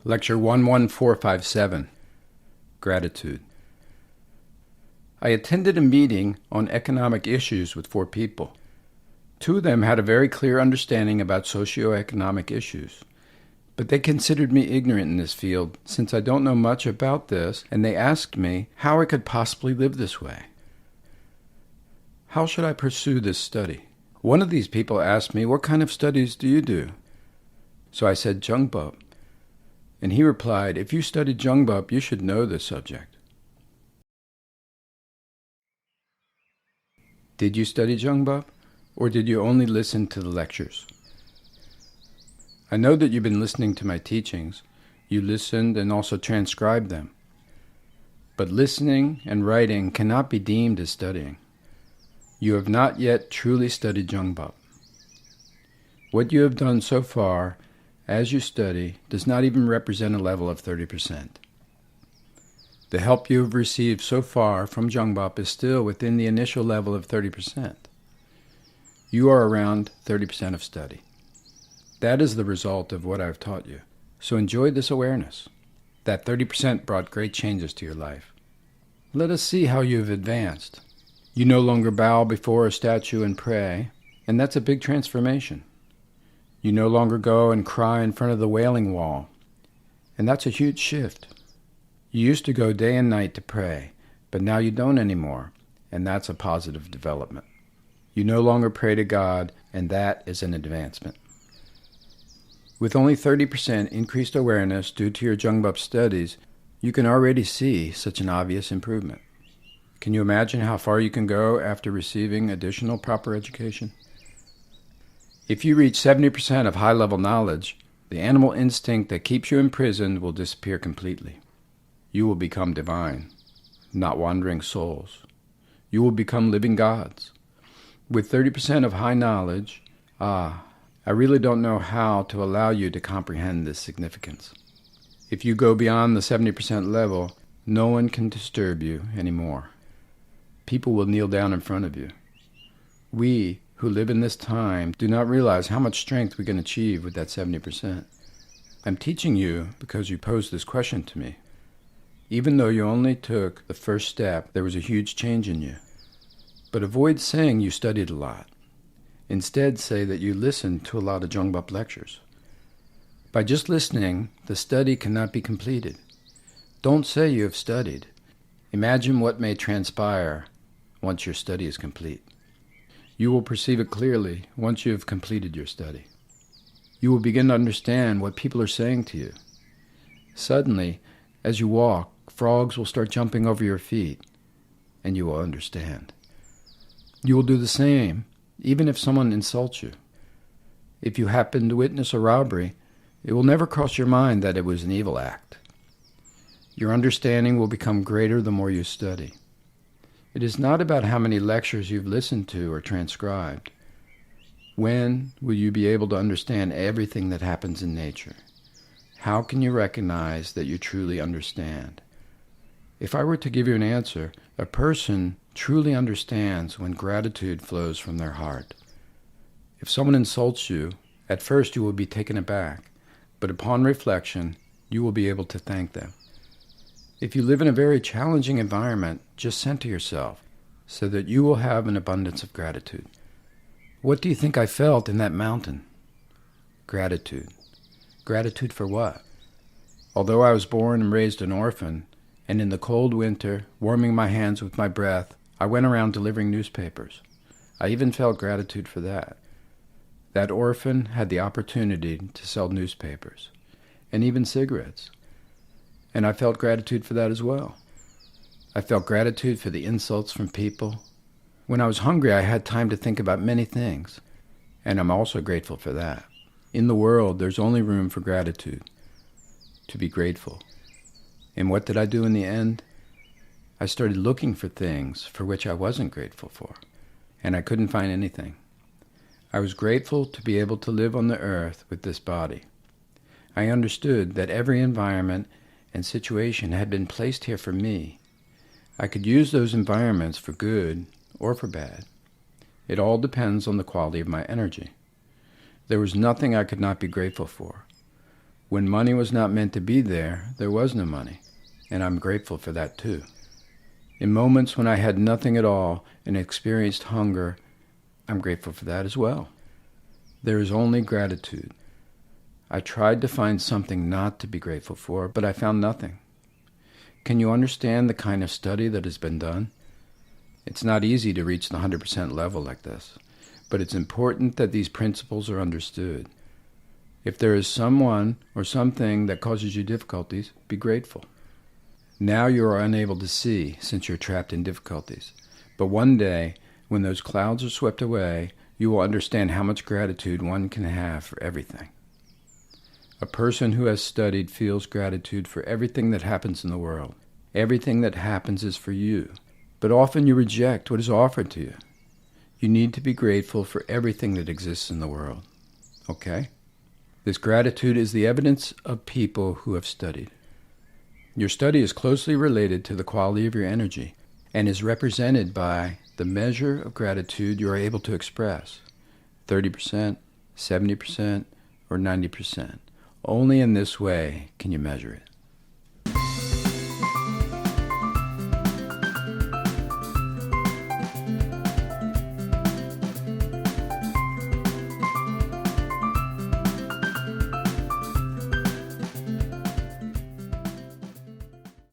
Lecture 11457, Gratitude. I attended a meeting on economic issues with 4 people. 2 of them had a very clear understanding about socio-economic issues, but they considered me ignorant in this field since I don't know much about this, and they asked me how I could possibly live this way. How should I pursue this study? One of these people asked me, "What kind of studies do you do?" So I said, Jungbub. And he replied, "If you studied Jungbub, you should know this subject." Did you study Jungbub, or did you only listen to the lectures? I know that you've been listening to my teachings. You listened and also transcribed them. But listening and writing cannot be deemed as studying. You have not yet truly studied Jungbub. What you have done so far as you study does not even represent a level of 30%. The help you have received so far from Jungbub is still within the initial level of 30%. You are around 30% of study. That is the result of what I've taught you. So enjoy this awareness. That 30% brought great changes to your life. Let us see how you have advanced. You no longer bow before a statue and pray, and that's a big transformation. You no longer go and cry in front of the Wailing Wall, and that's a huge shift. You used to go day and night to pray, but now you don't anymore, and that's a positive development. You no longer pray to God, and that is an advancement. With only 30% increased awareness due to your Jungbub studies, you can already see such an obvious improvement. Can you imagine how far you can go after receiving additional proper education? If you reach 70% of high-level knowledge, the animal instinct that keeps you imprisoned will disappear completely. You will become divine, not wandering souls. You will become living gods. With 30% of high knowledge, I really don't know how to allow you to comprehend this significance. If you go beyond the 70% level, no one can disturb you anymore. People will kneel down in front of you. We who live in this time do not realize how much strength we can achieve with that 70%. I'm teaching you because you posed this question to me. Even though you only took the first step, there was a huge change in you. But avoid saying you studied a lot. Instead, say that you listened to a lot of Jungbub lectures. By just listening, the study cannot be completed. Don't say you have studied. Imagine what may transpire once your study is complete. You will perceive it clearly once you have completed your study. You will begin to understand what people are saying to you. Suddenly, as you walk, frogs will start jumping over your feet, and you will understand. You will do the same, even if someone insults you. If you happen to witness a robbery, it will never cross your mind that it was an evil act. Your understanding will become greater the more you study. It is not about how many lectures you've listened to or transcribed. When will you be able to understand everything that happens in nature? How can you recognize that you truly understand? If I were to give you an answer, a person truly understands when gratitude flows from their heart. If someone insults you, at first you will be taken aback, but upon reflection, you will be able to thank them. If you live in a very challenging environment, just center yourself so that you will have an abundance of gratitude. What do you think I felt in that mountain? Gratitude. Gratitude for what? Although I was born and raised an orphan, and in the cold winter, warming my hands with my breath, I went around delivering newspapers. I even felt gratitude for that. That orphan had the opportunity to sell newspapers, and even cigarettes. And I felt gratitude for that as well. I felt gratitude for the insults from people. When I was hungry, I had time to think about many things, and I'm also grateful for that. In the world, there's only room for gratitude, to be grateful. And what did I do in the end? I started looking for things for which I wasn't grateful for, and I couldn't find anything. I was grateful to be able to live on the earth with this body. I understood that every environment and situation had been placed here for me. I could use those environments for good or for bad. It all depends on the quality of my energy. There was nothing I could not be grateful for. When money was not meant to be there, there was no money, and I'm grateful for that too. In moments when I had nothing at all and experienced hunger, I'm grateful for that as well. There is only gratitude. I tried to find something not to be grateful for, but I found nothing. Can you understand the kind of study that has been done? It's not easy to reach the 100% level like this, but it's important that these principles are understood. If there is someone or something that causes you difficulties, be grateful. Now you are unable to see since you're trapped in difficulties. But one day, when those clouds are swept away, you will understand how much gratitude one can have for everything. A person who has studied feels gratitude for everything that happens in the world. Everything that happens is for you. But often you reject what is offered to you. You need to be grateful for everything that exists in the world. Okay? This gratitude is the evidence of people who have studied. Your study is closely related to the quality of your energy and is represented by the measure of gratitude you are able to express, 30%, 70%, or 90%. Only in this way can you measure it.